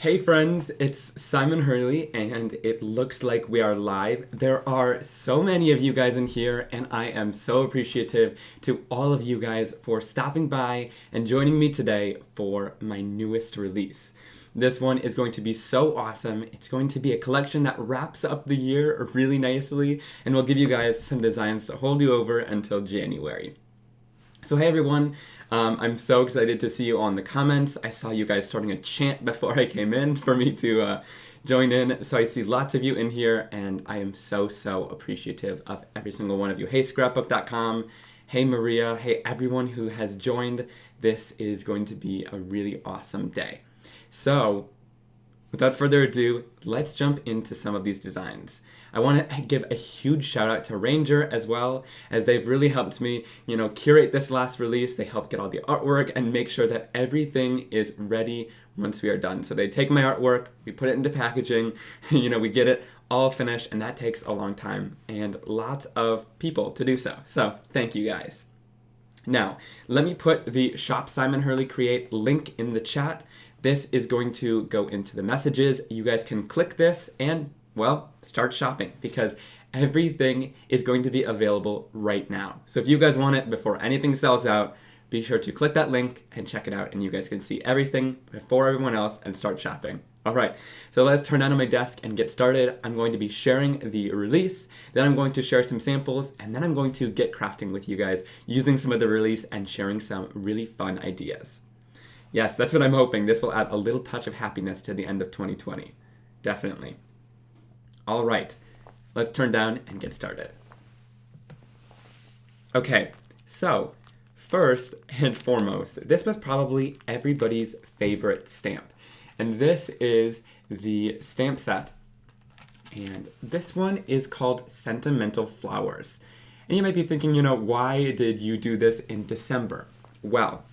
Hey friends, it's Simon Hurley and it looks like we are live. There are so many of you guys in here and I am so appreciative to all of you guys for stopping by and joining me today for my newest release. This one is going to be so awesome. It's going to be a collection that wraps up the year really nicely and will give you guys some designs to hold you over until January. So hey everyone, I'm so excited to see you all in the comments. I saw you guys starting a chant before I came in for me to join in. So I see lots of you in here and I am so appreciative of every single one of you. Hey scrapbook.com, hey Maria, hey everyone who has joined. This is going to be a really awesome day. So without further ado, let's jump into some of these designs. I want to give a huge shout out to Ranger as well, as they've really helped me, curate this last release. They help get all the artwork and make sure that everything is ready once we are done. So they take my artwork, we put it into packaging, we get it all finished, and that takes a long time and lots of people to do so. So thank you guys. Now, let me put the Shop Simon Hurley Create link in the chat. This is going to go into the messages. You guys can click this and, well, start shopping because everything is going to be available right now. So if you guys want it before anything sells out, be sure to click that link and check it out and you guys can see everything before everyone else and start shopping. All right, so let's turn down on my desk and get started. I'm going to be sharing the release, then I'm going to share some samples, and then I'm going to get crafting with you guys using some of the release and sharing some really fun ideas. Yes, that's what I'm hoping. This will add a little touch of happiness to the end of 2020. Definitely. All right, let's turn down and get started. Okay, so first and foremost, this was probably everybody's favorite stamp. And this is the stamp set. And this one is called Sentimental Flowers. And you might be thinking, why did you do this in December? Well,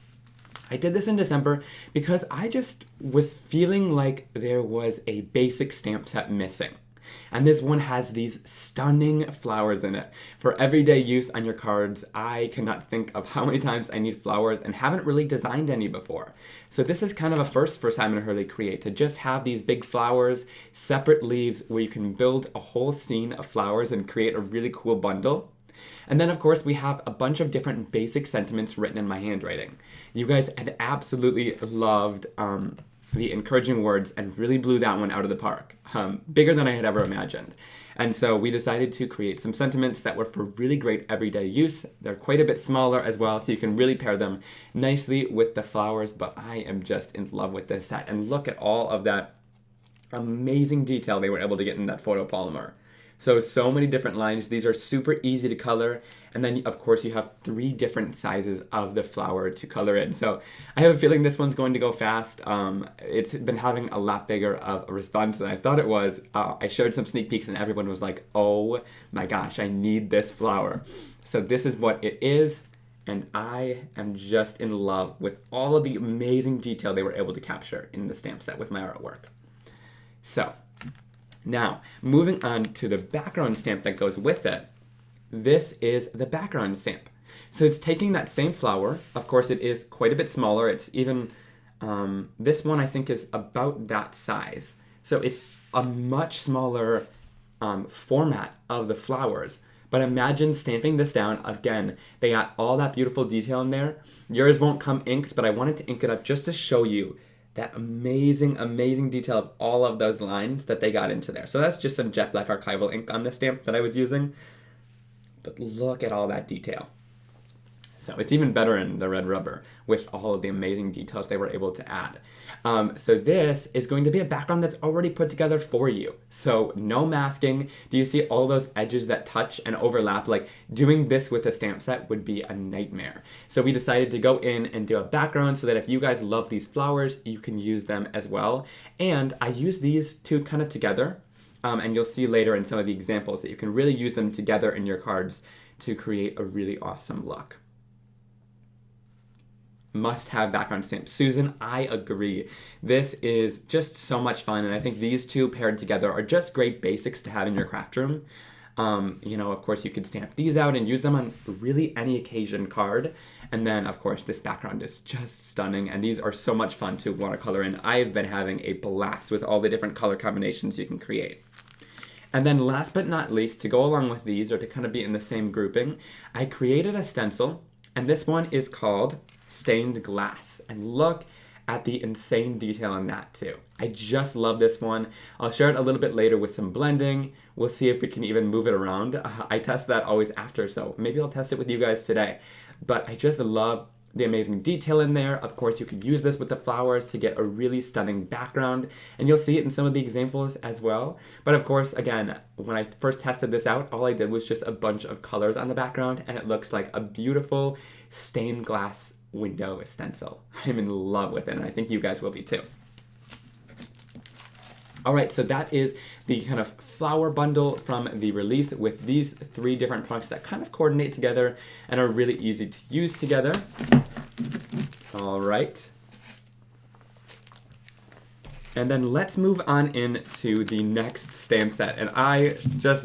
I did this in December because I just was feeling like there was a basic stamp set missing. And this one has these stunning flowers in it. For everyday use on your cards, I cannot think of how many times I need flowers and haven't really designed any before. So this is kind of a first for Simon Hurley Create, to just have these big flowers, separate leaves where you can build a whole scene of flowers and create a really cool bundle. And then, of course, we have a bunch of different basic sentiments written in my handwriting. You guys had absolutely loved the encouraging words and really blew that one out of the park, bigger than I had ever imagined. And so we decided to create some sentiments that were for really great everyday use. They're quite a bit smaller as well, so you can really pair them nicely with the flowers, but I am just in love with this set. And look at all of that amazing detail they were able to get in that photopolymer. So many different lines. These are super easy to color. And then, of course, you have 3 different sizes of the flower to color in. So I have a feeling this one's going to go fast. It's been having a lot bigger of a response than I thought it was. I showed some sneak peeks and everyone was like, oh my gosh, I need this flower. So this is what it is. And I am just in love with all of the amazing detail they were able to capture in the stamp set with my artwork. So now, moving on to the background stamp that goes with it. This is the background stamp. So it's taking that same flower. Of course, it is quite a bit smaller. It's even, this one I think is about that size. So it's a much smaller format of the flowers. But imagine stamping this down. Again, they got all that beautiful detail in there. Yours won't come inked, but I wanted to ink it up just to show you that amazing detail of all of those lines that they got into there. So that's just some jet black archival ink on the stamp that I was using. But look at all that detail. So it's even better in the red rubber with all of the amazing details they were able to add. So this is going to be a background that's already put together for you. So no masking. Do you see all those edges that touch and overlap? Like doing this with a stamp set would be a nightmare. So we decided to go in and do a background so that if you guys love these flowers, you can use them as well. And I use these two kind of together. And you'll see later in some of the examples that you can really use them together in your cards to create a really awesome look. Must-have background stamp. Susan, I agree. This is just so much fun, and I think these two paired together are just great basics to have in your craft room. You know, of course, you could stamp these out and use them on really any occasion card. And then, of course, this background is just stunning, and these are so much fun to watercolor in. I've been having a blast with all the different color combinations you can create. And then last but not least, to go along with these, or to kind of be in the same grouping, I created a stencil, and this one is called Stained Glass. And look at the insane detail in that too. I just love this one. I'll share it a little bit later with some blending. We'll see if we can even move it around. I test that always after, so maybe I'll test it with you guys today. But I just love the amazing detail in there. Of course, you could use this with the flowers to get a really stunning background, and you'll see it in some of the examples as well. But of course, again, when I first tested this out, all I did was just a bunch of colors on the background, and it looks like a beautiful stained glass window stencil. I'm in love with it, and I think you guys will be too. Alright, so that is the kind of flower bundle from the release with these 3 different products that kind of coordinate together and are really easy to use together. Alright. And then let's move on into the next stamp set. And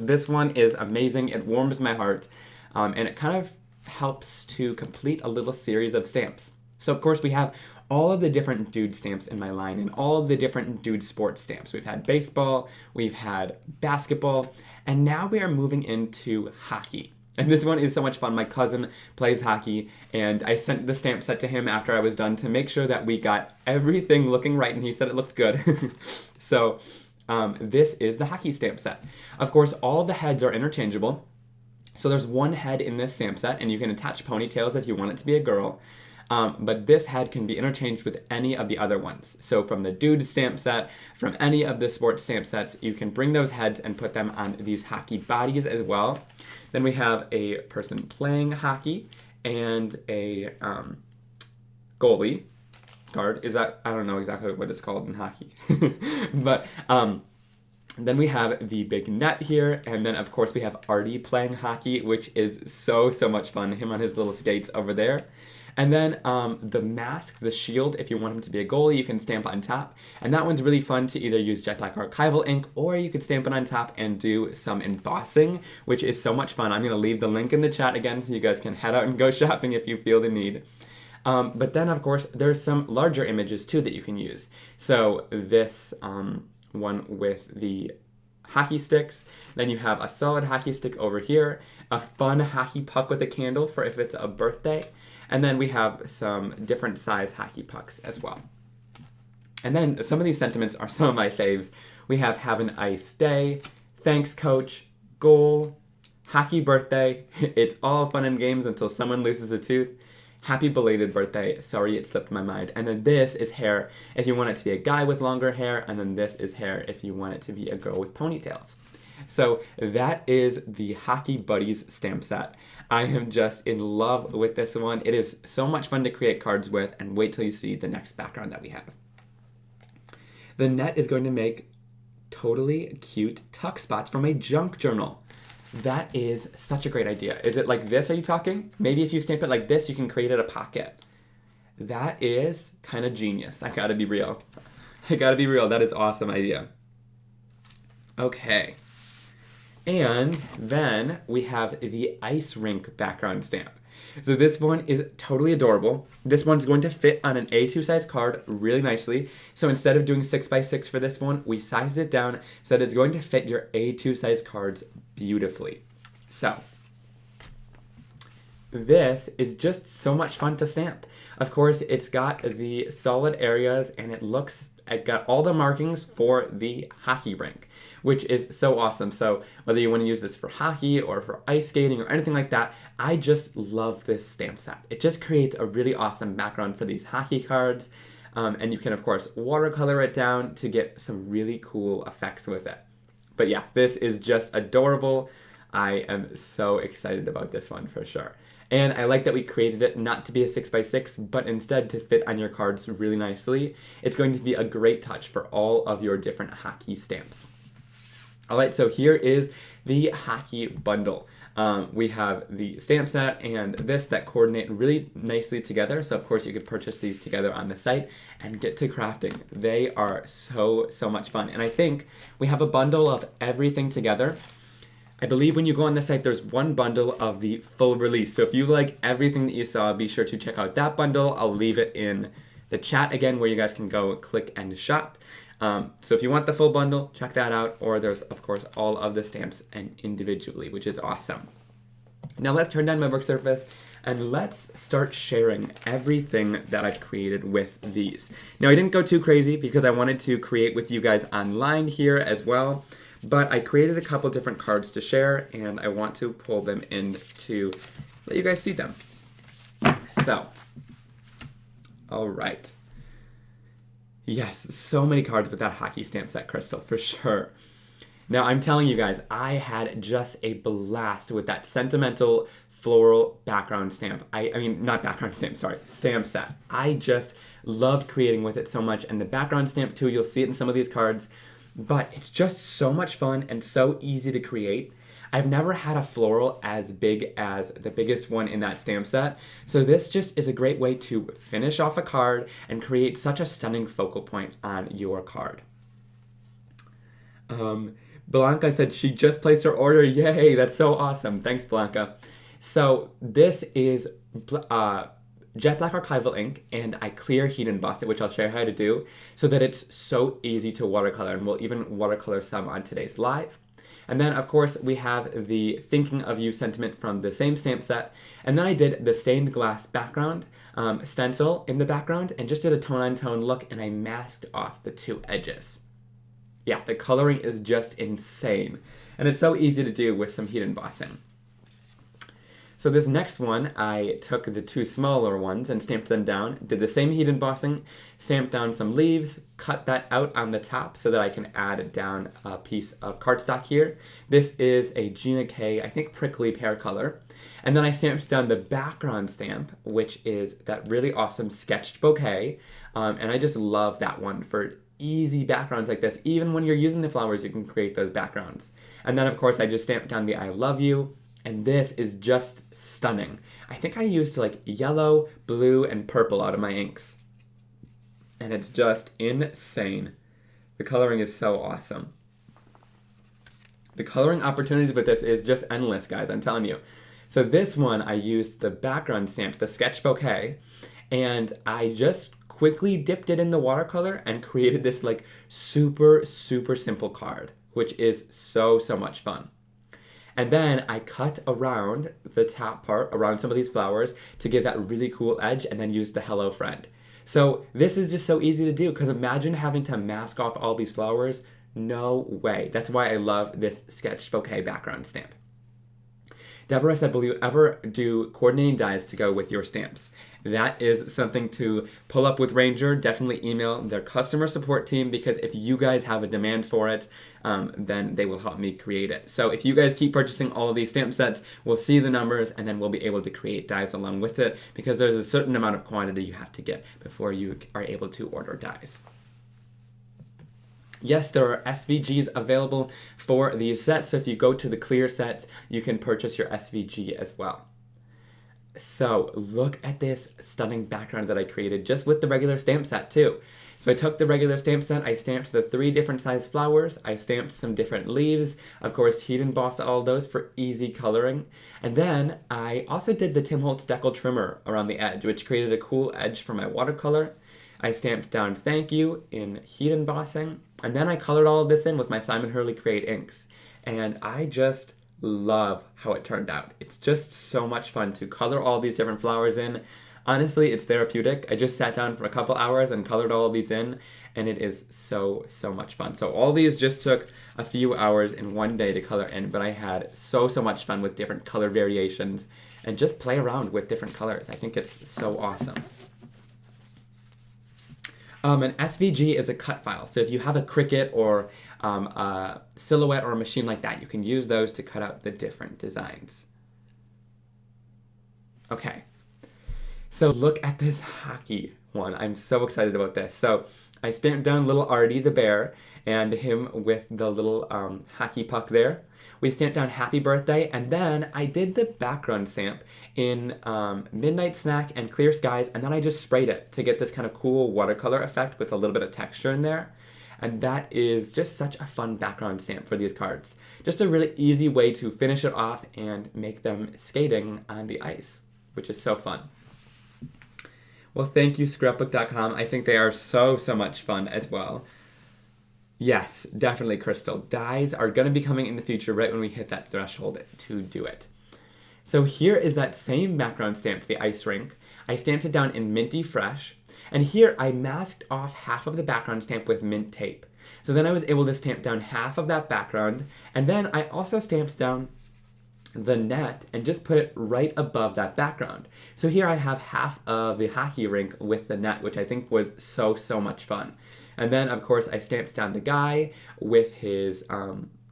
this one is amazing. It warms my heart. And it kind of helps to complete a little series of stamps. So of course we have all of the different dude stamps in my line and all of the different dude sports stamps. We've had baseball, we've had basketball, and now we are moving into hockey. And this one is so much fun. My cousin plays hockey, and I sent the stamp set to him after I was done to make sure that we got everything looking right, and he said it looked good. So this is the hockey stamp set. Of course, all the heads are interchangeable. So there's one head in this stamp set, and you can attach ponytails if you want it to be a girl. But this head can be interchanged with any of the other ones. So from the dude stamp set, from any of the sports stamp sets, you can bring those heads and put them on these hockey bodies as well. Then we have a person playing hockey and a goalie card. I don't know exactly what it's called in hockey. But then we have the big net here, and then of course we have Artie playing hockey, which is so much fun. Him on his little skates over there. And then the mask, the shield, if you want him to be a goalie, you can stamp on top. And that one's really fun to either use jet black archival ink, or you could stamp it on top and do some embossing, which is so much fun. I'm going to leave the link in the chat again so you guys can head out and go shopping if you feel the need. But then, of course, there's some larger images too that you can use. So this one with the hockey sticks. Then you have a solid hockey stick over here, a fun hockey puck with a candle for if it's a birthday. And then we have some different size hockey pucks as well. And then some of these sentiments are some of my faves. We have an ice day, thanks coach, goal, hockey birthday, it's all fun and games until someone loses a tooth, happy belated birthday, sorry it slipped my mind. And then this is hair if you want it to be a guy with longer hair, and then this is hair if you want it to be a girl with ponytails. So that is the Hockey Buddies stamp set. I am just in love with this one. It is so much fun to create cards with, and wait till you see the next background that we have. The net is going to make totally cute tuck spots from a junk journal. That is such a great idea. Is it like this, are you talking? Maybe if you stamp it like this, you can create it a pocket. That is kind of genius. I gotta be real. That is an awesome idea. Okay. And then we have the ice rink background stamp. So this one is totally adorable. This one's going to fit on an A2 size card really nicely. So instead of doing 6x6 for this one, we sized it down so that it's going to fit your A2 size cards beautifully. So this is just so much fun to stamp. Of course, it's got the solid areas, and it got all the markings for the hockey rink, which is so awesome. So whether you want to use this for hockey or for ice skating or anything like that, I just love this stamp set. It just creates a really awesome background for these hockey cards. And you can, of course, watercolor it down to get some really cool effects with it. But yeah, this is just adorable. I am so excited about this one for sure. And I like that we created it not to be a 6x6, but instead to fit on your cards really nicely. It's going to be a great touch for all of your different hockey stamps. All right, so here is the hockey bundle. We have the stamp set and this that coordinate really nicely together. So of course you could purchase these together on the site and get to crafting. They are so much fun. And I think we have a bundle of everything together. I believe when you go on the site, there's one bundle of the full release. So if you like everything that you saw, be sure to check out that bundle. I'll leave it in the chat again where you guys can go click and shop. So if you want the full bundle, check that out. Or there's, of course, all of the stamps and individually, which is awesome. Now let's turn down my work surface and let's start sharing everything that I've created with these. Now I didn't go too crazy because I wanted to create with you guys online here as well, but I created a couple different cards to share and I want to pull them in to let you guys see them. So, all right. Yes, so many cards with that hockey stamp set crystal for sure. Now, I'm telling you guys, I had just a blast with that Sentimental Floral background stamp. I mean, not background stamp, sorry, stamp set. I just loved creating with it so much, and the background stamp too, you'll see it in some of these cards, but it's just so much fun and so easy to create. I've never had a floral as big as the biggest one in that stamp set, so this just is a great way to finish off a card and create such a stunning focal point on your card. Blanca said she just placed her order. Yay, that's so awesome. Thanks, Blanca. So this is jet black archival ink, and I clear heat emboss it, which I'll share how to do, so that it's so easy to watercolor, and we'll even watercolor some on today's live. And then, of course, we have the Thinking of You sentiment from the same stamp set, and then I did the stained glass background stencil in the background, and just did a tone-on-tone look, and I masked off the two edges. Yeah, the coloring is just insane, and it's so easy to do with some heat embossing. So this next one, I took the two smaller ones and stamped them down, did the same heat embossing, stamped down some leaves, cut that out on the top so that I can add down a piece of cardstock here. This is a Gina K, I think prickly pear color. And then I stamped down the background stamp, which is that really awesome sketched bouquet. And I just love that one for easy backgrounds like this. Even when you're using the flowers, you can create those backgrounds. And then of course I just stamped down the I love you, and this is just stunning. I think I used like yellow, blue, and purple out of my inks. And it's just insane. The coloring is so awesome. The coloring opportunities with this is just endless, guys, I'm telling you. So this one, I used the background stamp, the sketch bouquet, and I just quickly dipped it in the watercolor and created this like super simple card, which is so much fun. And then I cut around the top part, around some of these flowers, to give that really cool edge, and then used the hello friend. So this is just so easy to do, because imagine having to mask off all these flowers. No way. That's why I love this sketch bouquet background stamp. Deborah said, will you ever do coordinating dies to go with your stamps? That is something to pull up with Ranger. Definitely email their customer support team, because if you guys have a demand for it, then they will help me create it. So if you guys keep purchasing all of these stamp sets, we'll see the numbers, and then we'll be able to create dies along with it, because there's a certain amount of quantity you have to get before you are able to order dies. Yes, there are SVGs available for these sets, so if you go to the clear sets, you can purchase your SVG as well. So look at this stunning background that I created just with the regular stamp set too. So I took the regular stamp set, I stamped the 3 different size flowers, I stamped some different leaves, of course heat embossed all those for easy coloring, and then I also did the Tim Holtz decal trimmer around the edge, which created a cool edge for my watercolor. I stamped down thank you in heat embossing, and then I colored all of this in with my Simon Hurley Create inks, and I just love how it turned out. It's just so much fun to color all these different flowers in. Honestly, it's therapeutic. I just sat down for a couple hours and colored all of these in, and it is so much fun. So all these just took a few hours in one day to color in, but I had so much fun with different color variations and just play around with different colors. I think it's so awesome. An SVG is a cut file, so if you have a Cricut or a Silhouette or a machine like that, you can use those to cut out the different designs. Okay, so look at this hockey one. I'm so excited about this. So I stamped down little Artie the bear and him with the little hockey puck there. We stamped down happy birthday, and then I did the background stamp in Midnight Snack and Clear Skies, and then I just sprayed it to get this kind of cool watercolor effect with a little bit of texture in there. And that is just such a fun background stamp for these cards. Just a really easy way to finish it off and make them skating on the ice, which is so fun. Well, thank you, scrapbook.com. I think they are so much fun as well. Yes, definitely, Crystal. Dies are going to be coming in the future right when we hit that threshold to do it. So here is that same background stamp, the ice rink. I stamped it down in Minty Fresh, and here I masked off half of the background stamp with mint tape. So then I was able to stamp down half of that background, and then I also stamped down the net and just put it right above that background. So here I have half of the hockey rink with the net, which I think was so much fun. And then, of course, I stamped down the guy with his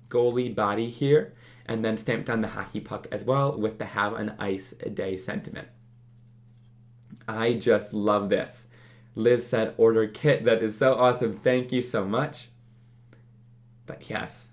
goalie body here, and then stamped down the hockey puck as well with the Have an Ice Day sentiment. I just love this. Liz said, order kit. That is so awesome. Thank you so much. But yes,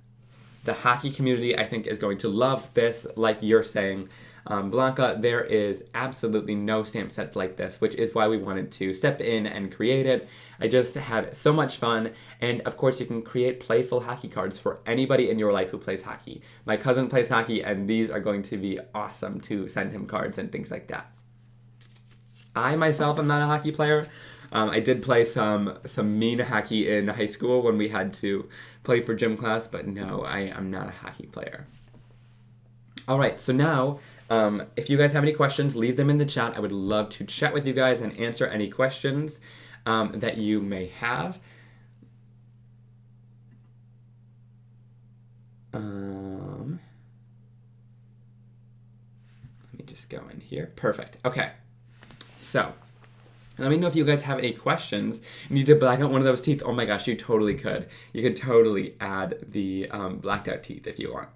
the hockey community, I think, is going to love this, like you're saying. Blanca, there is absolutely no stamp set like this, which is why we wanted to step in and create it. I just had so much fun, and of course you can create playful hockey cards for anybody in your life who plays hockey. My cousin plays hockey, and these are going to be awesome to send him cards and things like that. I myself am not a hockey player. I did play some mean hockey in high school when we had to play for gym class, but no, I am not a hockey player. All right, so now, if you guys have any questions, leave them in the chat. I would love to chat with you guys and answer any questions that you may have. Let me just go in here. Perfect. Okay. So, let me know if you guys have any questions. You need to black out one of those teeth. Oh my gosh, you totally could. You could totally add the blacked out teeth if you want.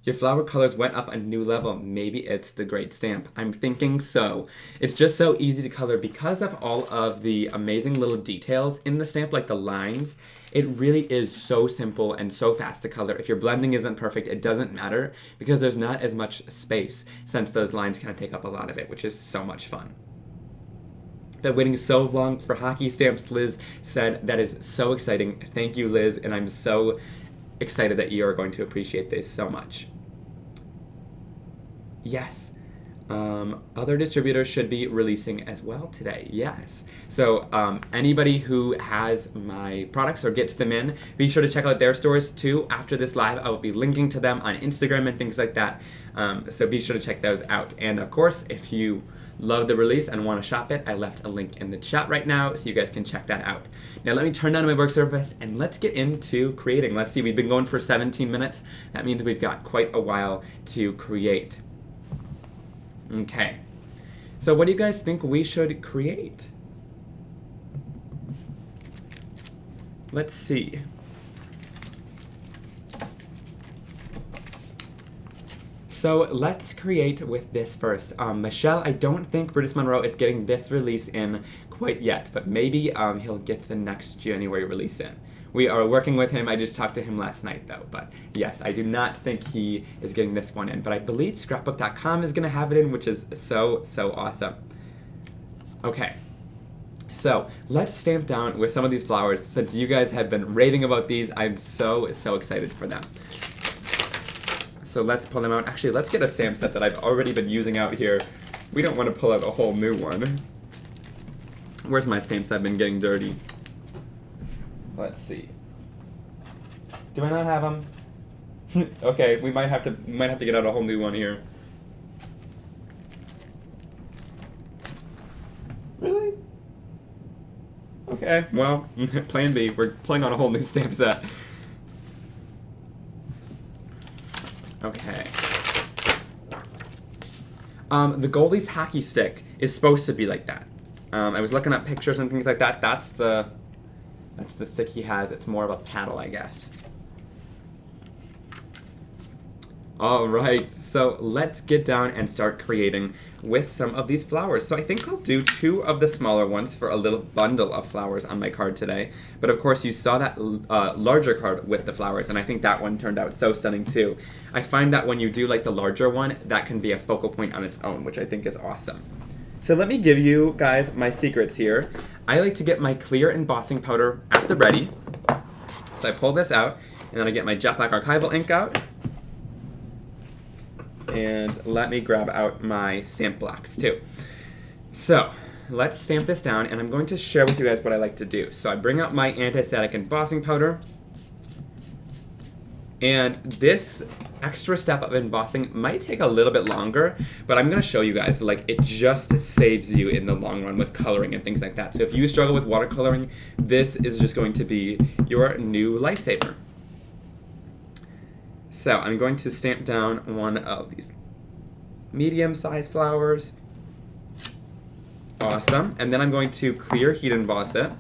Your flower colors went up a new level. Maybe it's the great stamp. I'm thinking so. It's just so easy to color because of all of the amazing little details in the stamp, like the lines. It really is so simple and so fast to color. If your blending isn't perfect, it doesn't matter because there's not as much space since those lines kind of take up a lot of it, which is so much fun. Been waiting so long for hockey stamps, Liz said. That is so exciting. Thank you, Liz, and I'm so excited that you are going to appreciate this so much. Yes. Other distributors should be releasing as well today. Yes. So anybody who has my products or gets them in, be sure to check out their stores too. After this live, I will be linking to them on Instagram and things like that. So be sure to check those out. And of course, if you love the release and want to shop it, I left a link in the chat right now so you guys can check that out. Now let me turn down my work surface and let's get into creating. Let's see, we've been going for 17 minutes. That means we've got quite a while to create. Okay, so what do you guys think we should create? Let's see. So let's create with this first. Michelle, I don't think Brutus Monroe is getting this release in quite yet, but maybe he'll get the next January release in. We are working with him. I just talked to him last night though, but yes, I do not think he is getting this one in, but I believe scrapbook.com is gonna have it in, which is so awesome. Okay, so let's stamp down with some of these flowers. Since you guys have been raving about these, I'm so excited for them. So let's pull them out. Actually, let's get a stamp set that I've already been using out here. We don't want to pull out a whole new one. Where's my stamps? I've been getting dirty. Let's see. Do I not have them? Okay, we might have to get out a whole new one here. Really? Okay, well, plan B. We're pulling on a whole new stamp set. Okay. The goalie's hockey stick is supposed to be like that. I was looking at pictures and things like that. That's the stick he has. It's more of a paddle, I guess. All right, so let's get down and start creating with some of these flowers. So I think I'll do 2 of the smaller ones for a little bundle of flowers on my card today. But of course, you saw that larger card with the flowers, and I think that one turned out so stunning too. I find that when you do like the larger one, that can be a focal point on its own, which I think is awesome. So let me give you guys my secrets here. I like to get my clear embossing powder at the ready. So I pull this out, and then I get my jet black archival ink out. And let me grab out my stamp blocks too. So let's stamp this down, and I'm going to share with you guys what I like to do. So I bring out my anti-static embossing powder, and this extra step of embossing might take a little bit longer, but I'm going to show you guys, like, it just saves you in the long run with coloring and things like that. So if you struggle with watercoloring, this is just going to be your new lifesaver. So I'm going to stamp down one of these medium-sized flowers. Awesome. And then I'm going to clear heat emboss it.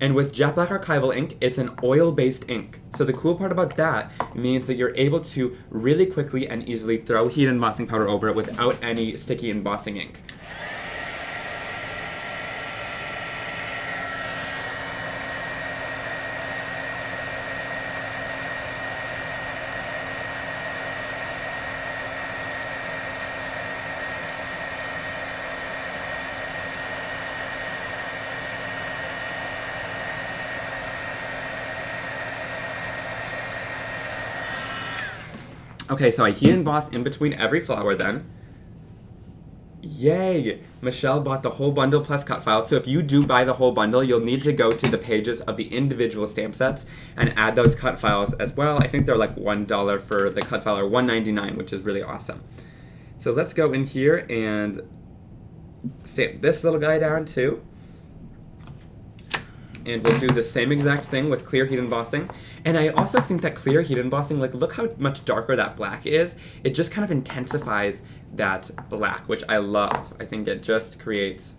And with Jet Black Archival ink, it's an oil-based ink. So the cool part about that means that you're able to really quickly and easily throw heat embossing powder over it without any sticky embossing ink. Okay, so I heat emboss in between every flower then. Yay! Michelle bought the whole bundle plus cut files, so if you do buy the whole bundle, you'll need to go to the pages of the individual stamp sets and add those cut files as well. I think they're like $1 for the cut file, or $1.99, which is really awesome. So let's go in here and stamp this little guy down too. And we'll do the same exact thing with clear heat embossing. And I also think that clear heat embossing, like, look how much darker that black is. It just kind of intensifies that black, which I love. I think it just creates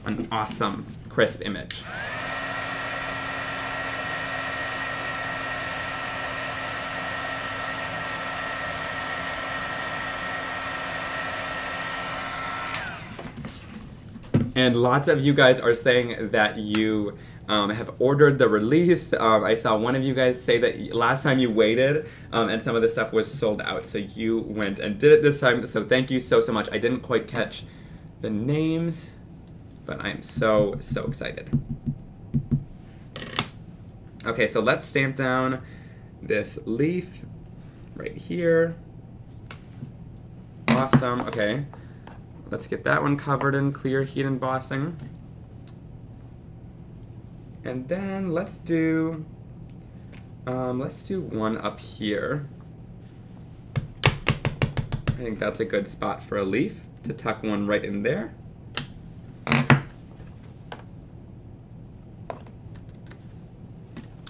an awesome, crisp image. And lots of you guys are saying that you have ordered the release. I saw one of you guys say that last time you waited and some of the stuff was sold out. So you went and did it this time. So thank you so much. I didn't quite catch the names, but I'm so excited. Okay, so let's stamp down this leaf right here. Awesome, okay. Let's get that one covered in clear heat embossing. And then let's do one up here. I think that's a good spot for a leaf, to tuck one right in there.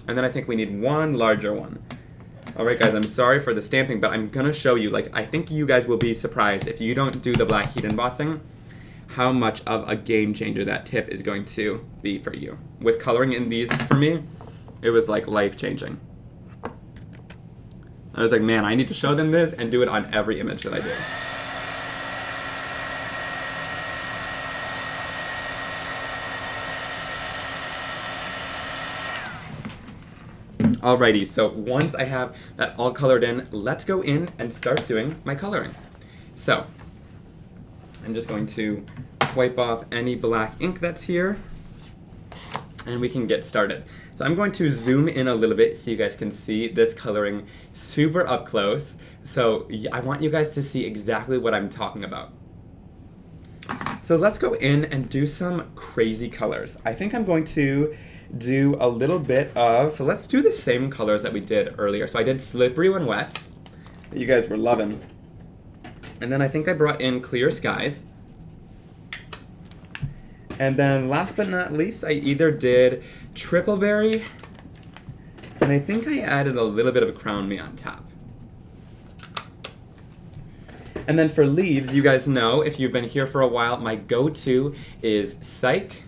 And then I think we need one larger one. Alright guys, I'm sorry for the stamping, but I'm gonna show you, like, I think you guys will be surprised if you don't do the black heat embossing, how much of a game changer that tip is going to be for you. With coloring in these, for me, it was like life-changing. I was like, man, I need to show them this and do it on every image that I do. Alrighty, so once I have that all colored in, let's go in and start doing my coloring. So, I'm just going to wipe off any black ink that's here, and we can get started. So I'm going to zoom in a little bit so you guys can see this coloring super up close. So I want you guys to see exactly what I'm talking about. So let's go in and do some crazy colors. I think I'm going to do a little bit of, so let's do the same colors that we did earlier. So I did Slippery When Wet, that you guys were loving. And then I think I brought in Clear Skies. And then last but not least, I either did Triple Berry, and I think I added a little bit of a Crown Me on top. And then for leaves, you guys know, if you've been here for a while, my go-to is Psych,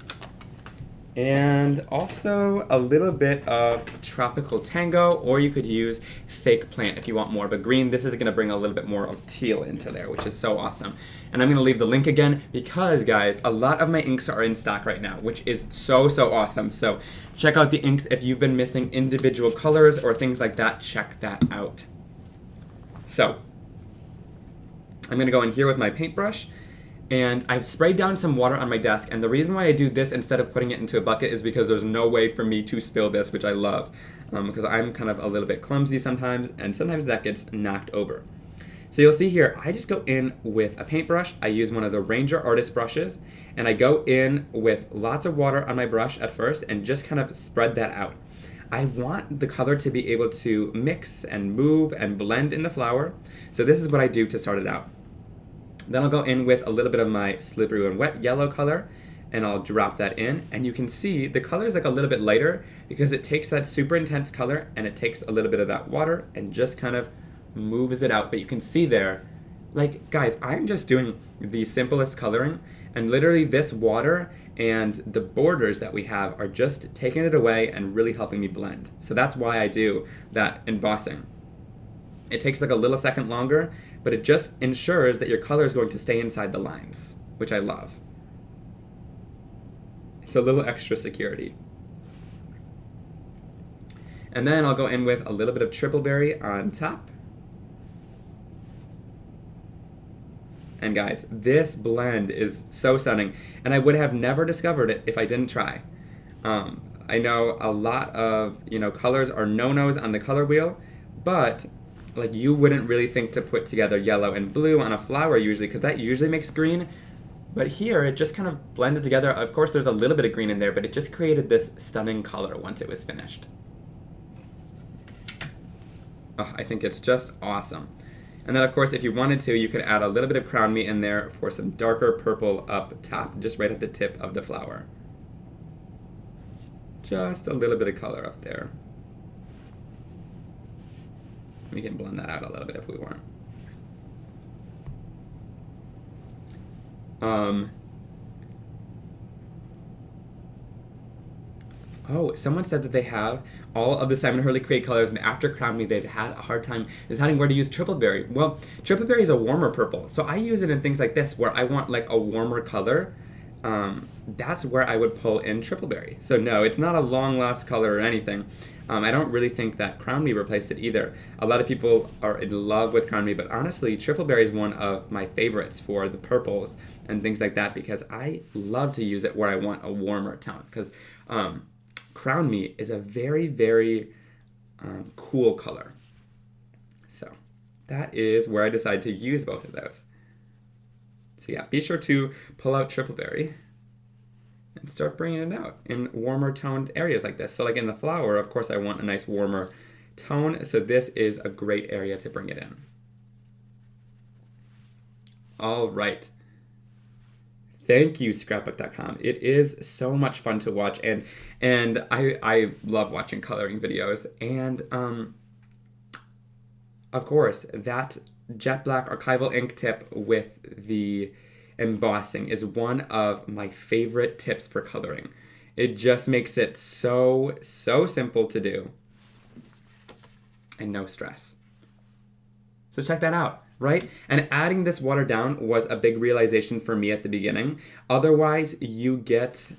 and also a little bit of Tropical Tango, or you could use Fake Plant if you want more of a green. This is going to bring a little bit more of teal into there, which is so awesome. And I'm going to leave the link again because, guys, a lot of my inks are in stock right now, which is so awesome. So check out the inks. If you've been missing individual colors or things like that, check that out. So I'm going to go in here with my paintbrush, And I've sprayed down some water on my desk, and the reason why I do this instead of putting it into a bucket is because there's no way for me to spill this, which I love, because I'm kind of a little bit clumsy sometimes, and sometimes that gets knocked over. So you'll see here, I just go in with a paintbrush. I use one of the Ranger Artist brushes, and I go in with lots of water on my brush at first and just kind of spread that out. I want the color to be able to mix and move and blend in the flower, so this is what I do to start it out. Then I'll go in with a little bit of my Slippery When Wet yellow color, and I'll drop that in, and you can see the color is like a little bit lighter because it takes that super intense color and it takes a little bit of that water and just kind of moves it out. But you can see there, like, guys, I'm just doing the simplest coloring, and literally this water and the borders that we have are just taking it away and really helping me blend. So that's why I do that embossing. It takes like a little second longer, but it just ensures that your color is going to stay inside the lines, which I love. It's a little extra security. And then I'll go in with a little bit of triple berry on top. And guys, this blend is so stunning, and I would have never discovered it if I didn't try. I know a lot of, colors are no-nos on the color wheel, but like you wouldn't really think to put together yellow and blue on a flower usually, because that usually makes green. But here, it just kind of blended together. Of course, there's a little bit of green in there, but it just created this stunning color once it was finished. Oh, I think it's just awesome. And then, of course, if you wanted to, you could add a little bit of Crown Me in there for some darker purple up top, just right at the tip of the flower. Just a little bit of color up there. We can blend that out a little bit if we want. Oh, someone said that they have all of the Simon Hurley Create colors, and after Crown Me, they've had a hard time deciding where to use triple berry. Well, triple berry is a warmer purple, so I use it in things like this where I want like a warmer color. That's where I would pull in triple berry. So no, it's not a long lost color or anything. I don't really think that Crown Me replaced it either. A lot of people are in love with Crown Me, but honestly, triple berry is one of my favorites for the purples and things like that because I love to use it where I want a warmer tone. Because Crown Me is a very, very cool color. So that is where I decided to use both of those. So yeah, be sure to pull out triple berry and start bringing it out in warmer toned areas like this. So like in the flower, of course, I want a nice warmer tone. So this is a great area to bring it in. All right. Thank you, scrapbook.com. It is so much fun to watch, and I love watching coloring videos. And of course, that jet black archival ink tip with the embossing is one of my favorite tips for coloring. It just makes it so simple to do and no stress. So check that out, right? And adding this water down was a big realization for me at the beginning. Otherwise, you get,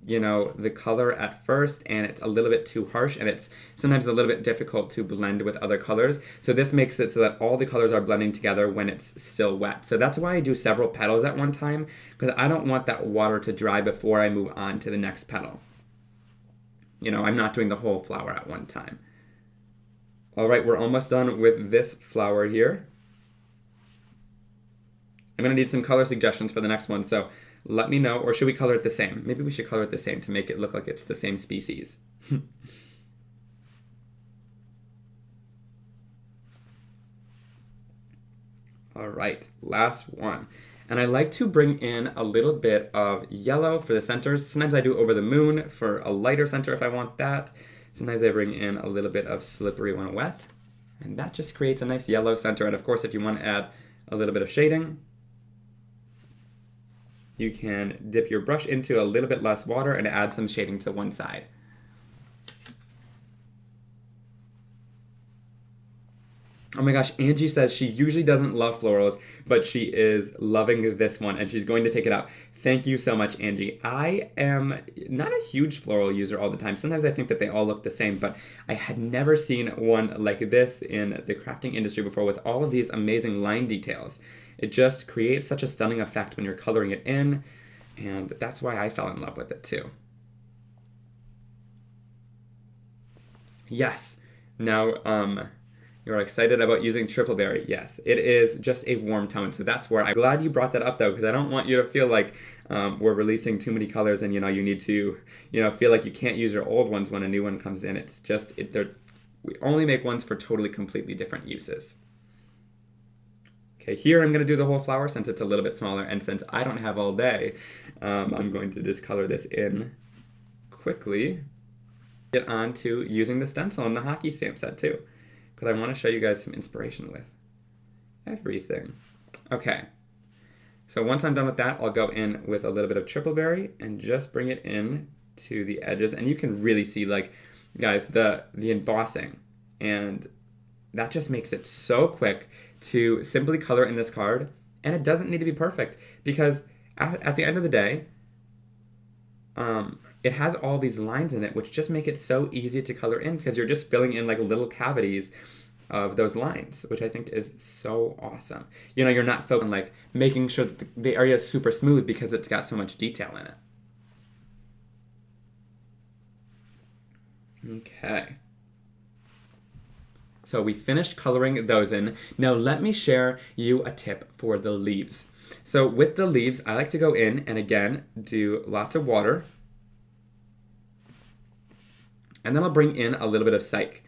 the color at first and it's a little bit too harsh and it's sometimes a little bit difficult to blend with other colors. So this makes it so that all the colors are blending together when it's still wet. So that's why I do several petals at one time, because I don't want that water to dry before I move on to the next petal. I'm not doing the whole flower at one time. All right, we're almost done with this flower here. I'm gonna need some color suggestions for the next one, so let me know, or should we color it the same? Maybe we should color it the same to make it look like it's the same species. All right, last one. And I like to bring in a little bit of yellow for the centers. Sometimes I do over the moon for a lighter center if I want that. Sometimes I bring in a little bit of Slippery When Wet, and that just creates a nice yellow center. And of course, if you want to add a little bit of shading, you can dip your brush into a little bit less water and add some shading to one side. Oh my gosh, Angie says she usually doesn't love florals, but she is loving this one and she's going to pick it up. Thank you so much, Angie. I am not a huge floral user all the time. Sometimes I think that they all look the same, but I had never seen one like this in the crafting industry before with all of these amazing line details. It just creates such a stunning effect when you're coloring it in, and that's why I fell in love with it too. Yes. Now, you're excited about using triple berry. Yes, it is just a warm tone. So that's where I'm glad you brought that up though, because I don't want you to feel like we're releasing too many colors and you need to feel like you can't use your old ones when a new one comes in. It's just we only make ones for totally completely different uses. Okay, here I'm going to do the whole flower since it's a little bit smaller, and since I don't have all day, I'm going to just color this in quickly. Get on to using the stencil and the hockey stamp set too, because I want to show you guys some inspiration with everything. Okay, so once I'm done with that, I'll go in with a little bit of triple berry and just bring it in to the edges, and you can really see, like, guys, the embossing, and that just makes it so quick to simply color in this card, and it doesn't need to be perfect, because at the end of the day, it has all these lines in it, which just make it so easy to color in, because you're just filling in like little cavities of those lines, which I think is so awesome. You're not focused on like making sure that the area is super smooth because it's got so much detail in it. Okay. So we finished coloring those in. Now let me share you a tip for the leaves. So with the leaves, I like to go in and again do lots of water. And then I'll bring in a little bit of Psych.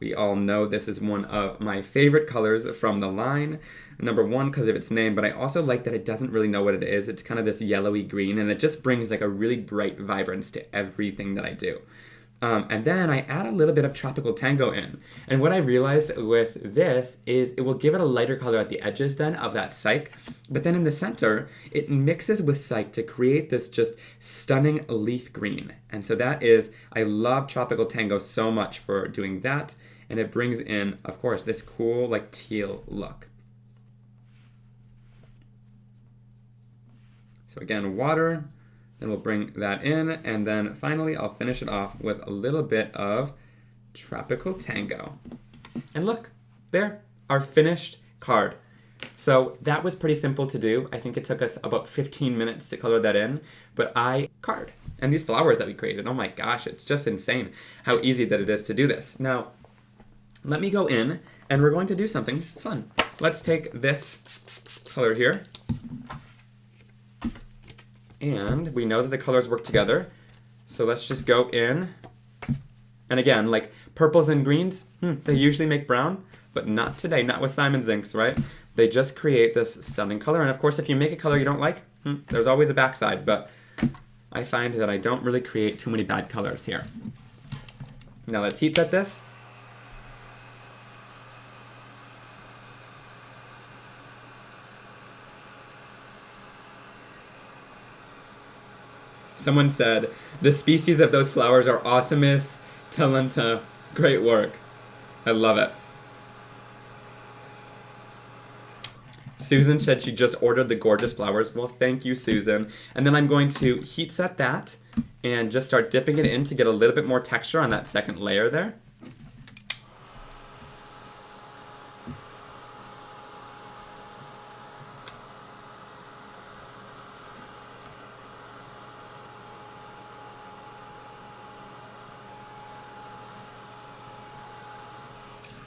We all know this is one of my favorite colors from the line. Number one, because of its name, but I also like that it doesn't really know what it is. It's kind of this yellowy green, and it just brings like a really bright vibrance to everything that I do. And then I add a little bit of Tropical Tango in. And what I realized with this is it will give it a lighter color at the edges then of that Psych. But then in the center, it mixes with Psych to create this just stunning leaf green. And so that is, I love Tropical Tango so much for doing that. And it brings in, of course, this cool like teal look. So again, water. Then we'll bring that in, and then finally I'll finish it off with a little bit of Tropical Tango. And look, there, our finished card. So that was pretty simple to do. I think it took us about 15 minutes to color that in, but card. And these flowers that we created, oh my gosh, it's just insane how easy that it is to do this. Now, let me go in, and we're going to do something fun. Let's take this color here. And we know that the colors work together, so let's just go in. And again, like purples and greens, they usually make brown, but not today, not with Simon's inks, right? They just create this stunning color. And of course, if you make a color you don't like, there's always a backside, but I find that I don't really create too many bad colors here. Now let's heat set this. Someone said, the species of those flowers are awesomest, talenta, great work. I love it. Susan said she just ordered the gorgeous flowers. Well, thank you, Susan. And then I'm going to heat set that and just start dipping it in to get a little bit more texture on that second layer there.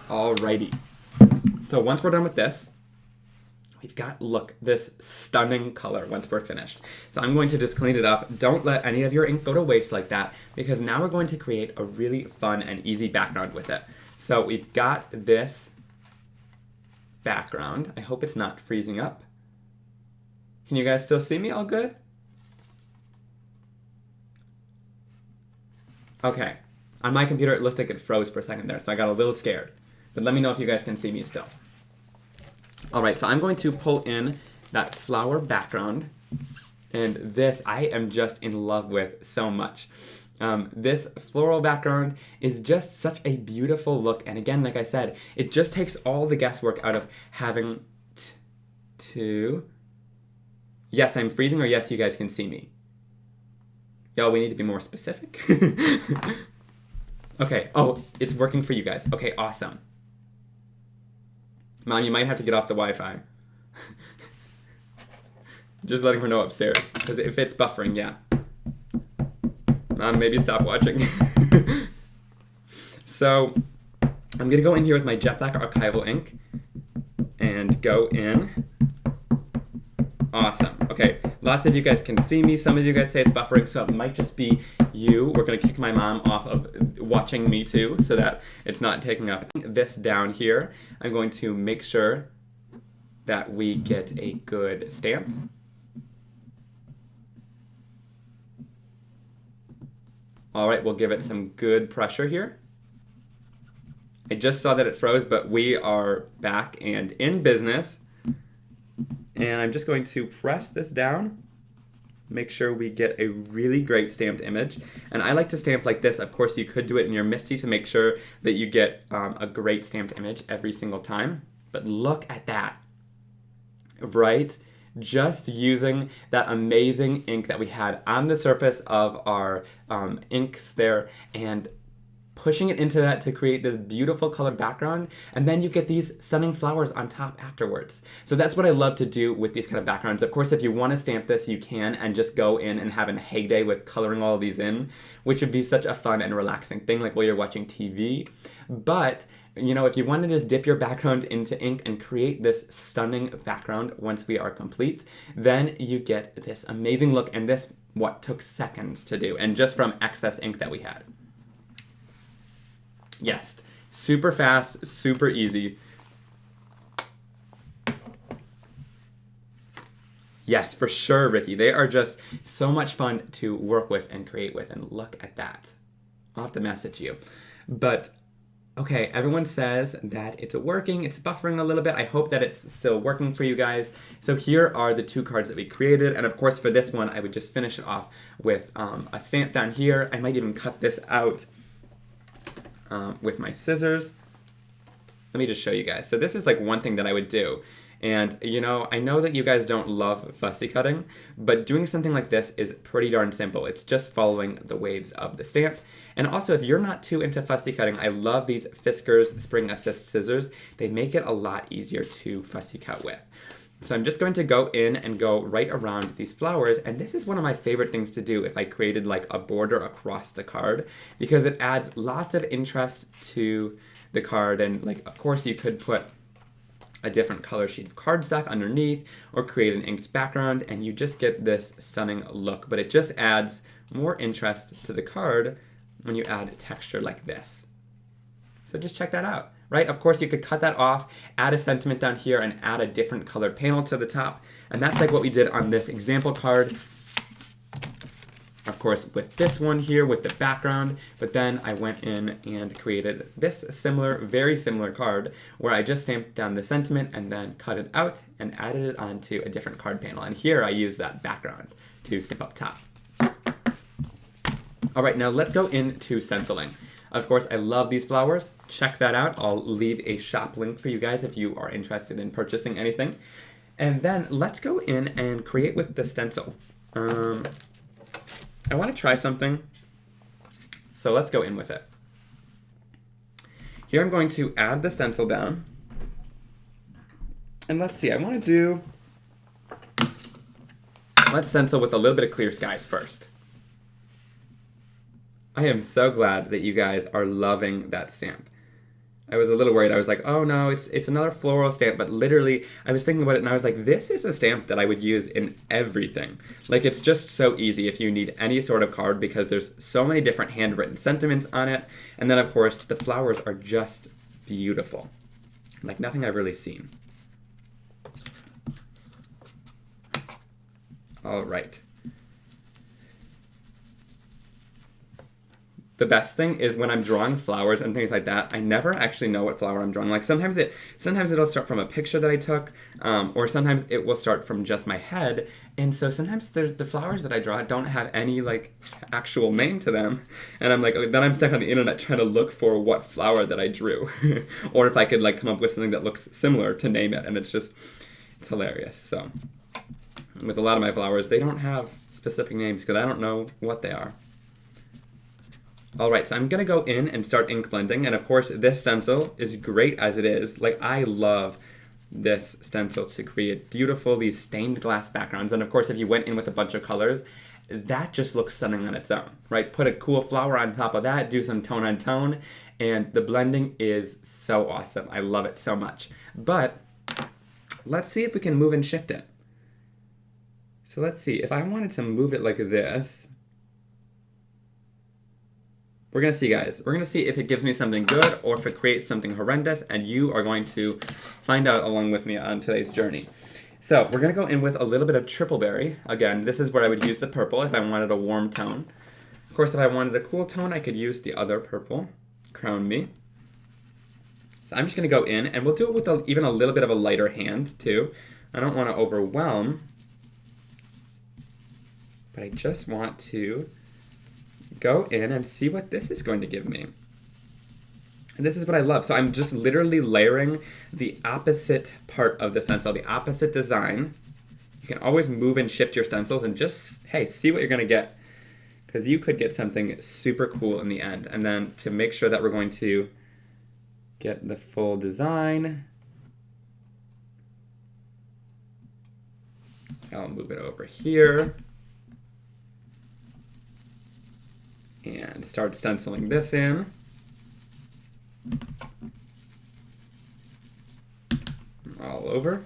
Alrighty. So once we're done with this, we've got, look, this stunning color once we're finished. So I'm going to just clean it up. Don't let any of your ink go to waste like that, because now we're going to create a really fun and easy background with it. So we've got this background. I hope it's not freezing up. Can you guys still see me all good? Okay. On my computer, it looked like it froze for a second there, so I got a little scared. But let me know if you guys can see me still. All right, so I'm going to pull in that flower background. And this I am just in love with so much. This floral background is just such a beautiful look. And again, like I said, it just takes all the guesswork out of having to... Yes, I'm freezing, or yes, you guys can see me. Yo, we need to be more specific. Okay, oh, it's working for you guys. Okay, awesome. Mom, you might have to get off the Wi-Fi. Just letting her know upstairs, because if it's buffering, yeah. Mom, maybe stop watching. So I'm gonna go in here with my jet black archival ink and go in. Awesome. Okay, lots of you guys can see me. Some of you guys say it's buffering, so it might just be you. We're gonna kick my mom off of watching me too, so that it's not taking up this down here. I'm going to make sure that we get a good stamp. All right, we'll give it some good pressure here. I just saw that it froze, but we are back and in business. And I'm just going to press this down, make sure we get a really great stamped image. And I like to stamp like this. Of course, you could do it in your MISTI to make sure that you get a great stamped image every single time. But look at that, right? Just using that amazing ink that we had on the surface of our inks there and pushing it into that to create this beautiful colored background, and then you get these stunning flowers on top afterwards. So that's what I love to do with these kind of backgrounds. Of course, if you want to stamp this, you can, and just go in and have a heyday with coloring all of these in, which would be such a fun and relaxing thing, like while you're watching TV. But you know, if you want to just dip your background into ink and create this stunning background once we are complete, then you get this amazing look, and this, what, took seconds to do, and just from excess ink that we had. Yes, super fast, super easy. Yes, for sure, Ricky. They are just so much fun to work with and create with, and look at that. I'll have to message you. But, okay, everyone says that it's working, it's buffering a little bit. I hope that it's still working for you guys. So here are the two cards that we created, and of course for this one, I would just finish it off with a stamp down here. I might even cut this out with my scissors. Let me just show you guys. So this is like one thing that I would do. And you know, I know that you guys don't love fussy cutting, but doing something like this is pretty darn simple. It's just following the waves of the stamp. And also, if you're not too into fussy cutting, I love these Fiskars Spring Assist scissors. They make it a lot easier to fussy cut with. So I'm just going to go in and go right around these flowers, and this is one of my favorite things to do if I created like a border across the card, because it adds lots of interest to the card. And like, of course, you could put a different color sheet of cardstock underneath or create an inked background, and you just get this stunning look. But it just adds more interest to the card when you add texture like this. So just check that out, right? Of course, you could cut that off, add a sentiment down here, and add a different colored panel to the top. And that's like what we did on this example card. Of course, with this one here with the background, but then I went in and created this similar, very similar card where I just stamped down the sentiment and then cut it out and added it onto a different card panel. And here I use that background to stamp up top. All right, now let's go into stenciling. Of course, I love these flowers. Check that out. I'll leave a shop link for you guys if you are interested in purchasing anything. And then let's go in and create with the stencil. I want to try something, so let's go in with it. Here I'm going to add the stencil down. And let's see, I want to let's stencil with a little bit of clear skies first. I am so glad that you guys are loving that stamp. I was a little worried. I was like, oh no, it's another floral stamp, but literally I was thinking about it and I was like, this is a stamp that I would use in everything. Like, it's just so easy if you need any sort of card because there's so many different handwritten sentiments on it. And then of course the flowers are just beautiful. Like nothing I've really seen. All right. The best thing is when I'm drawing flowers and things like that, I never actually know what flower I'm drawing. Like sometimes it'll start from a picture that I took, or sometimes it will start from just my head. And so sometimes the flowers that I draw don't have any like actual name to them. And I'm like, then I'm stuck on the internet trying to look for what flower that I drew. Or if I could like come up with something that looks similar to name it. And it's hilarious. So with a lot of my flowers, they don't have specific names because I don't know what they are. All right, so I'm gonna go in and start ink blending, and of course this stencil is great as it is. Like, I love this stencil to create beautiful, these stained glass backgrounds. And of course, if you went in with a bunch of colors, that just looks stunning on its own, right? Put a cool flower on top of that, do some tone on tone, and the blending is so awesome. I love it so much. But let's see if we can move and shift it. So let's see, if I wanted to move it like this, we're gonna see, guys. We're gonna see if it gives me something good or if it creates something horrendous, and you are going to find out along with me on today's journey. So we're gonna go in with a little bit of triple berry. Again, this is where I would use the purple if I wanted a warm tone. Of course, if I wanted a cool tone, I could use the other purple, Crown Me. So I'm just gonna go in, and we'll do it with even a little bit of a lighter hand too. I don't wanna overwhelm, but I just want to go in and see what this is going to give me. And this is what I love. So I'm just literally layering the opposite part of the stencil, the opposite design. You can always move and shift your stencils and just, hey, see what you're gonna get. Because you could get something super cool in the end. And then to make sure that we're going to get the full design, I'll move it over here. And start stenciling this in. All over.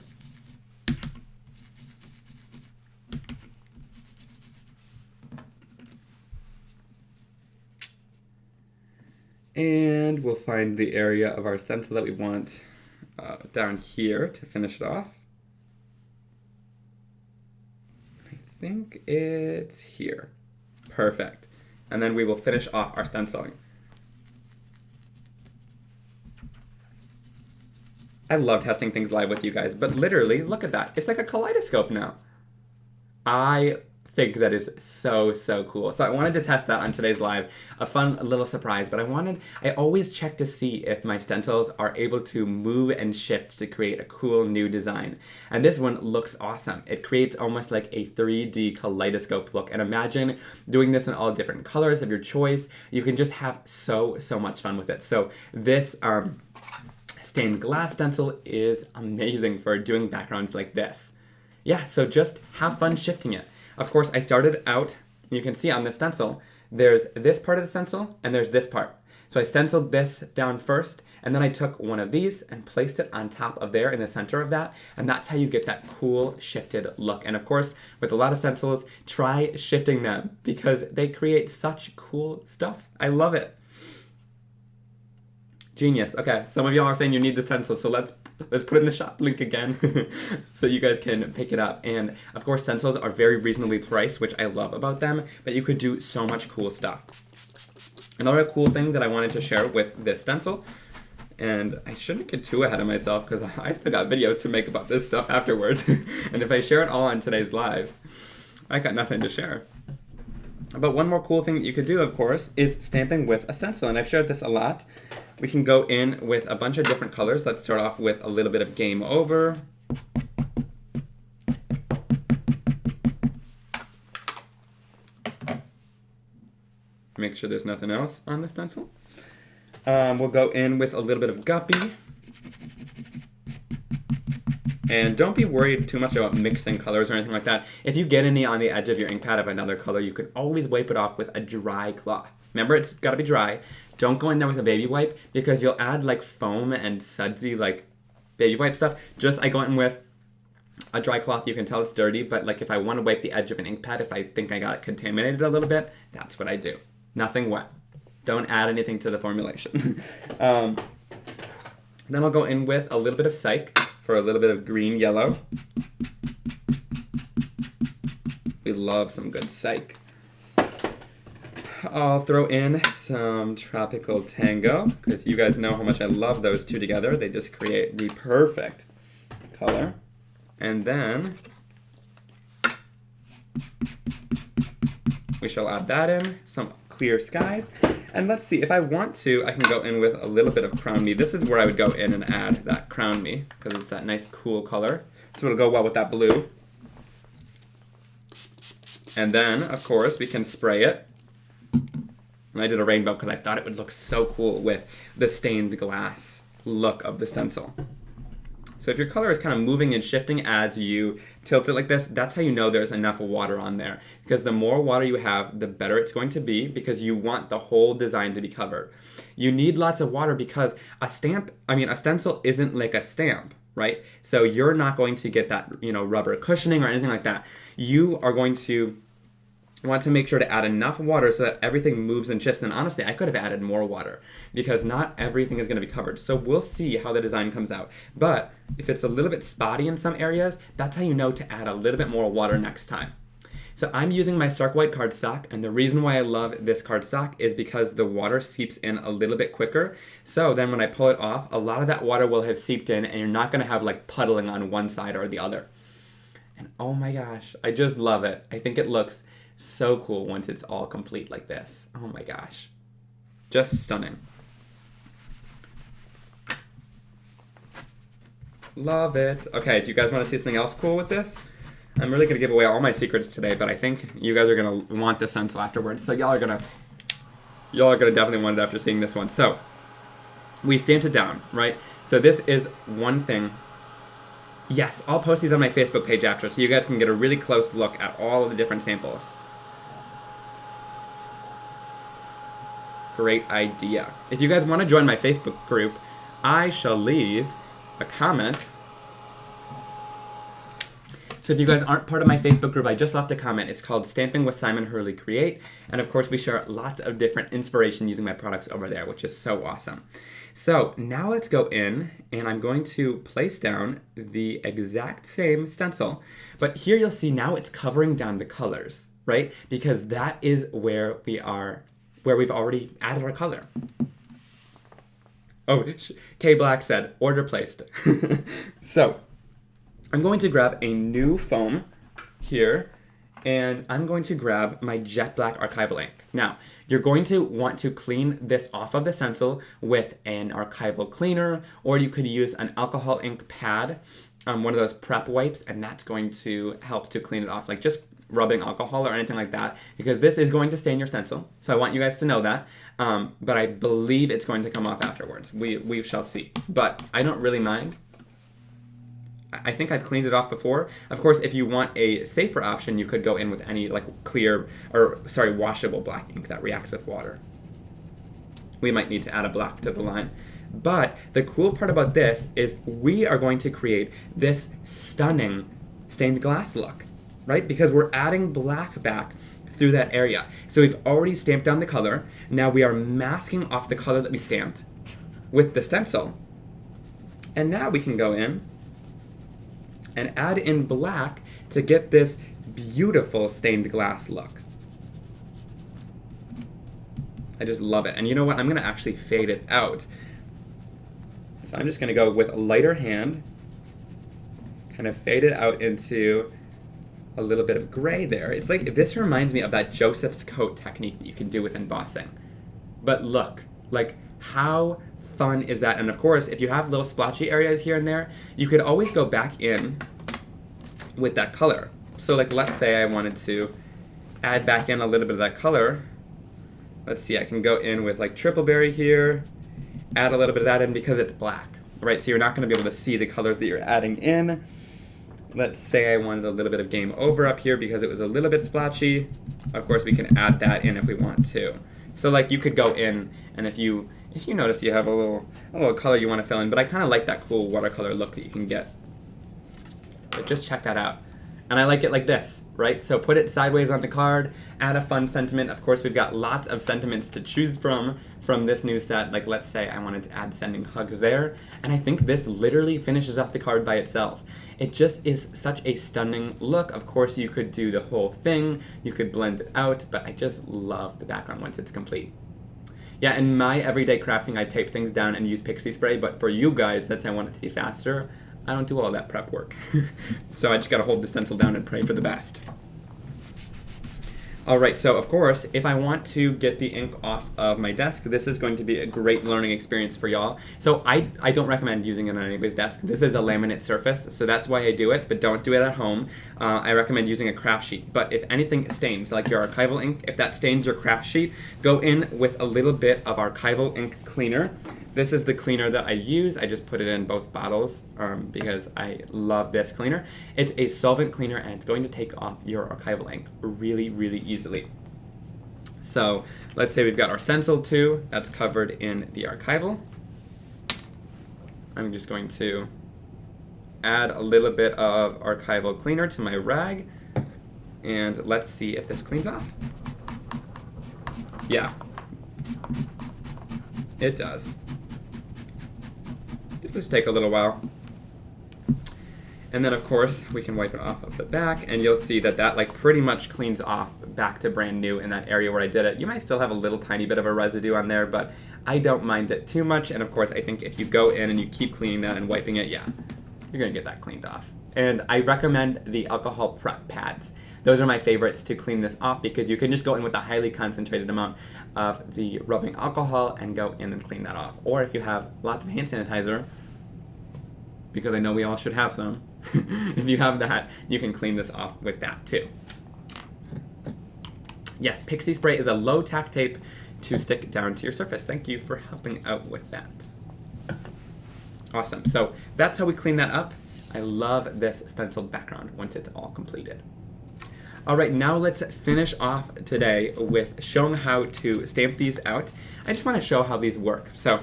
And we'll find the area of our stencil that we want down here to finish it off. I think it's here. Perfect. And then we will finish off our stenciling. I love testing things live with you guys, but literally, look at that. It's like a kaleidoscope now. I think that is so, so cool. So I wanted to test that on today's live, a fun little surprise, but I always check to see if my stencils are able to move and shift to create a cool new design. And this one looks awesome. It creates almost like a 3D kaleidoscope look. And imagine doing this in all different colors of your choice. You can just have so, so much fun with it. So this stained glass stencil is amazing for doing backgrounds like this. Yeah, so just have fun shifting it. Of course, I started out, you can see on the stencil, there's this part of the stencil and there's this part. So I stenciled this down first, and then I took one of these and placed it on top of there in the center of that, and that's how you get that cool shifted look. And of course, with a lot of stencils, try shifting them because they create such cool stuff. I love it. Genius. Okay, some of y'all are saying you need the stencil, so let's put it in the shop link again so you guys can pick it up. And of course, stencils are very reasonably priced, which I love about them, but you could do so much cool stuff. Another cool thing that I wanted to share with this stencil, and I shouldn't get too ahead of myself because I still got videos to make about this stuff afterwards. And if I share it all on today's live, I got nothing to share. But one more cool thing that you could do, of course, is stamping with a stencil, and I've shared this a lot. We can go in with a bunch of different colors. Let's start off with a little bit of Game Over. Make sure there's nothing else on the stencil. We'll go in with a little bit of Guppy. And don't be worried too much about mixing colors or anything like that. If you get any on the edge of your ink pad of another color, you can always wipe it off with a dry cloth. Remember, it's got to be dry. Don't go in there with a baby wipe because you'll add like foam and sudsy like baby wipe stuff. I go in with a dry cloth. You can tell it's dirty, but like if I want to wipe the edge of an ink pad, if I think I got it contaminated a little bit, that's what I do. Nothing wet. Don't add anything to the formulation. Then I'll go in with a little bit of Psych for a little bit of green yellow. We love some good Psych. I'll throw in some Tropical Tango, because you guys know how much I love those two together. They just create the perfect color. And then we shall add that in, some Clear Skies. And let's see, if I want to, I can go in with a little bit of Crown Me. This is where I would go in and add that Crown Me, because it's that nice cool color. So it'll go well with that blue. And then, of course, we can spray it. And I did a rainbow because I thought it would look so cool with the stained glass look of the stencil. So if your color is kind of moving and shifting as you tilt it like this, that's how you know there's enough water on there. Because the more water you have, the better it's going to be, because you want the whole design to be covered. You need lots of water because a stencil isn't like a stamp, right? So you're not going to get that, rubber cushioning or anything like that. You are going to want to make sure to add enough water so that everything moves and shifts. And honestly, I could have added more water because not everything is going to be covered. So we'll see how the design comes out. But if it's a little bit spotty in some areas, that's how you know to add a little bit more water next time. So I'm using my Stark White cardstock, and the reason why I love this cardstock is because the water seeps in a little bit quicker. So then when I pull it off, a lot of that water will have seeped in, and you're not going to have like puddling on one side or the other. And oh my gosh, I just love it. I think it looks so cool once it's all complete like this. Oh my gosh. Just stunning. Love it. Okay, do you guys want to see something else cool with this? I'm really going to give away all my secrets today, but I think you guys are going to want the stencil afterwards. So y'all are going to definitely want it after seeing this one. So we stamped it down, right? So this is one thing. Yes, I'll post these on my Facebook page after so you guys can get a really close look at all of the different samples. Great idea. If you guys want to join my Facebook group, I shall leave a comment. So if you guys aren't part of my Facebook group, I just left a comment. It's called Stamping with Simon Hurley Create. And of course, we share lots of different inspiration using my products over there, which is so awesome. So now let's go in, and I'm going to place down the exact same stencil. But here you'll see now it's covering down the colors, right? Because that is where we've already added our color. Oh, K Black said, order placed. So I'm going to grab a new foam here, and I'm going to grab my jet black archival ink. Now, you're going to want to clean this off of the stencil with an archival cleaner, or you could use an alcohol ink pad, one of those prep wipes, and that's going to help to clean it off, like just rubbing alcohol or anything like that, because this is going to stain your stencil. So I want you guys to know that, but I believe it's going to come off afterwards. We shall see, but I don't really mind. I think I've cleaned it off before. Of course, if you want a safer option, you could go in with any like washable black ink that reacts with water. We might need to add a black to the line. But the cool part about this is we are going to create this stunning stained glass look, right? Because we're adding black back through that area. So we've already stamped down the color. Now we are masking off the color that we stamped with the stencil. And now we can go in and add in black to get this beautiful stained glass look. I just love it. And you know what? I'm gonna actually fade it out. So I'm just gonna go with a lighter hand, kind of fade it out into a little bit of gray there. It's like, this reminds me of that Joseph's coat technique that you can do with embossing. But look, like how fun is that? And of course, if you have little splotchy areas here and there, you could always go back in with that color. So like, let's say I wanted to add back in a little bit of that color. Let's see, I can go in with like triple berry here, add a little bit of that in because it's black, right? So you're not gonna be able to see the colors that you're adding in. Let's say I wanted a little bit of game over up here because it was a little bit splotchy. Of course, we can add that in if we want to. So like, you could go in, and if you notice you have a little color you want to fill in, but I kind of like that cool watercolor look that you can get. But just check that out. And I like it like this, right? So put it sideways on the card, add a fun sentiment. Of course, we've got lots of sentiments to choose from this new set. Like, let's say I wanted to add sending hugs there, and I think this literally finishes off the card by itself. It just is such a stunning look. Of course, you could do the whole thing, you could blend it out, but I just love the background once it's complete. Yeah, in my everyday crafting, I tape things down and use pixie spray, but for you guys, since I want it to be faster, I don't do all that prep work. So I just gotta hold the stencil down and pray for the best. All right, so of course, if I want to get the ink off of my desk, this is going to be a great learning experience for y'all. So I don't recommend using it on anybody's desk. This is a laminate surface, so that's why I do it, but don't do it at home. I recommend using a craft sheet. But if anything stains, like your archival ink, if that stains your craft sheet, go in with a little bit of Archival Ink Cleaner, This is the cleaner that I use. I just put it in both bottles because I love this cleaner. It's a solvent cleaner and it's going to take off your archival ink really, really easily. So let's say we've got our stencil too, that's covered in the archival. I'm just going to add a little bit of archival cleaner to my rag, and let's see if this cleans off. Yeah, it does. It'll just take a little while. And then of course we can wipe it off of the back, and you'll see that that like pretty much cleans off back to brand new in that area where I did it. You might still have a little tiny bit of a residue on there, but I don't mind it too much. And of course I think if you go in and you keep cleaning that and wiping it, yeah, you're gonna get that cleaned off. And I recommend the alcohol prep pads. Those are my favorites to clean this off because you can just go in with a highly concentrated amount of the rubbing alcohol and go in and clean that off. Or if you have lots of hand sanitizer, because I know we all should have some, if you have that, you can clean this off with that too. Yes, Pixie Spray is a low tack tape to stick down to your surface. Thank you for helping out with that. Awesome, so that's how we clean that up. I love this stenciled background once it's all completed. All right, now let's finish off today with showing how to stamp these out. I just want to show how these work. So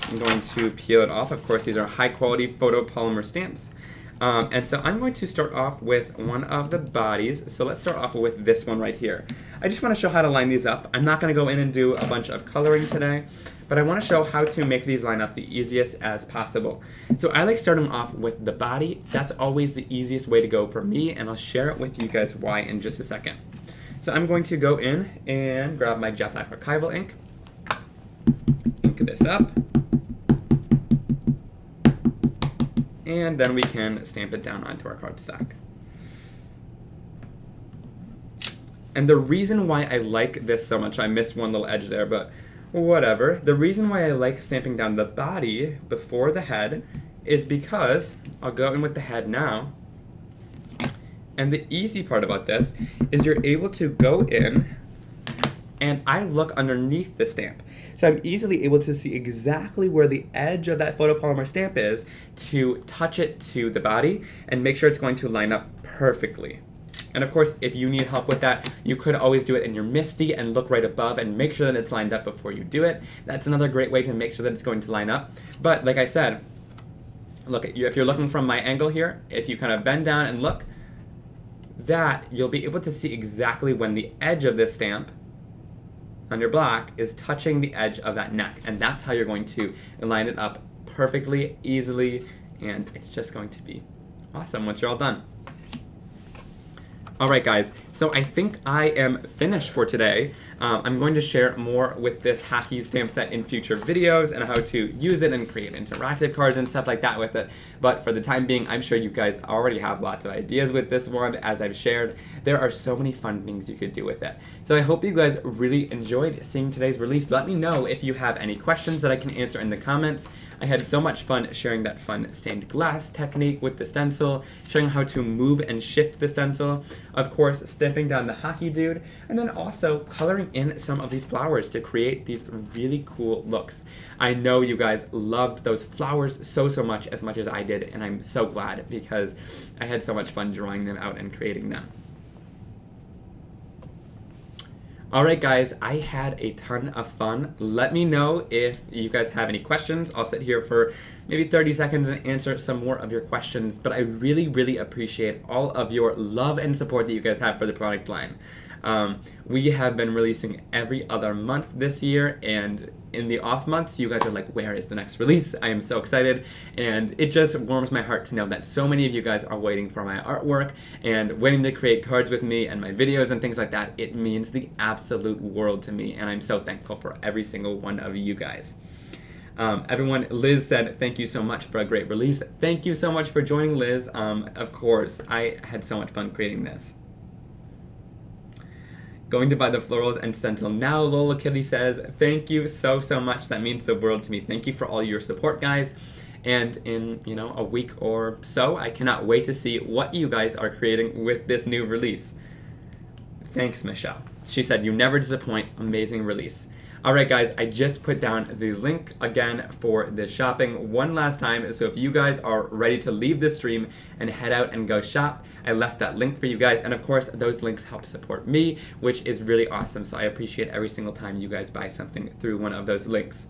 I'm going to peel it off. Of course, these are high quality photopolymer stamps. And so I'm going to start off with one of the bodies. So let's start off with this one right here. I just want to show how to line these up. I'm not going to go in and do a bunch of coloring today, but I want to show how to make these line up the easiest as possible. So I like starting off with the body. That's always the easiest way to go for me, and I'll share it with you guys why in just a second. So I'm going to go in and grab my jet black archival ink, ink this up, and then we can stamp it down onto our cardstock. And the reason why I like this so much, I missed one little edge there, but whatever. The reason why I like stamping down the body before the head is because, I'll go in with the head now, and the easy part about this is you're able to go in and I look underneath the stamp. So I'm easily able to see exactly where the edge of that photopolymer stamp is to touch it to the body and make sure it's going to line up perfectly. And of course, if you need help with that, you could always do it in your MISTI and look right above and make sure that it's lined up before you do it. That's another great way to make sure that it's going to line up. But like I said, look, if you're looking from my angle here, if you kind of bend down and look, that you'll be able to see exactly when the edge of this stamp on your block is touching the edge of that neck. And that's how you're going to line it up perfectly, easily, and it's just going to be awesome once you're all done. Alright guys, so I think I am finished for today. I'm going to share more with this Hacky stamp set in future videos and how to use it and create interactive cards and stuff like that with it. But for the time being, I'm sure you guys already have lots of ideas with this one. As I've shared, there are so many fun things you could do with it. So I hope you guys really enjoyed seeing today's release. Let me know if you have any questions that I can answer in the comments. I had so much fun sharing that fun stained glass technique with the stencil, showing how to move and shift the stencil, of course stamping down the hockey dude, and then also coloring in some of these flowers to create these really cool looks. I know you guys loved those flowers so much as I did, and I'm so glad because I had so much fun drawing them out and creating them. Alright guys, I had a ton of fun. Let me know if you guys have any questions. I'll sit here for maybe 30 seconds and answer some more of your questions, but I really appreciate all of your love and support that you guys have for the product line. We have been releasing every other month this year, and in the off months, you guys are like, where is the next release? I am so excited, and it just warms my heart to know that so many of you guys are waiting for my artwork and waiting to create cards with me and my videos and things like that. It means the absolute world to me, and I'm so thankful for every single one of you guys. Everyone, Liz said, thank you so much for a great release. Thank you so much for joining, Liz. Of course, I had so much fun creating this. Going to buy the florals and stencil now, Lola Kitty says, thank you so much. That means the world to me. Thank you for all your support, guys. And in, a week or so, I cannot wait to see what you guys are creating with this new release. Thanks, Michelle. She said, "You never disappoint. Amazing release." Alright guys, I just put down the link again for the shopping one last time, so if you guys are ready to leave this stream and head out and go shop, I left that link for you guys, and of course those links help support me, which is really awesome, so I appreciate every single time you guys buy something through one of those links.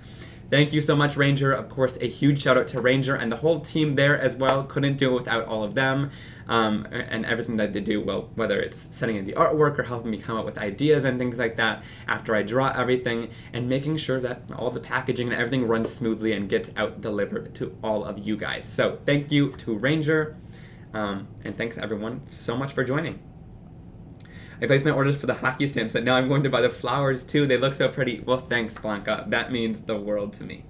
Thank you so much, Ranger. Of course, a huge shout out to Ranger and the whole team there as well. Couldn't do it without all of them and everything that they do, well, whether it's sending in the artwork or helping me come up with ideas and things like that after I draw everything, and making sure that all the packaging and everything runs smoothly and gets out delivered to all of you guys. So thank you to Ranger, and thanks everyone so much for joining. I placed my orders for the hockey stamps, and now I'm going to buy the flowers too. They look so pretty. Well, thanks, Blanca. That means the world to me.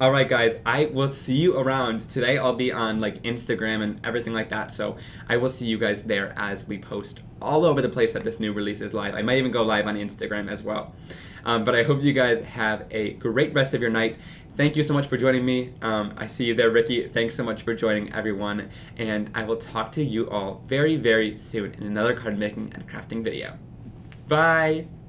Alright guys, I will see you around. Today I'll be on like Instagram and everything like that, so I will see you guys there as we post all over the place that this new release is live. I might even go live on Instagram as well. But I hope you guys have a great rest of your night. Thank you so much for joining me. I see you there, Ricky. Thanks so much for joining, everyone. And I will talk to you all very, very soon in another card making and crafting video. Bye!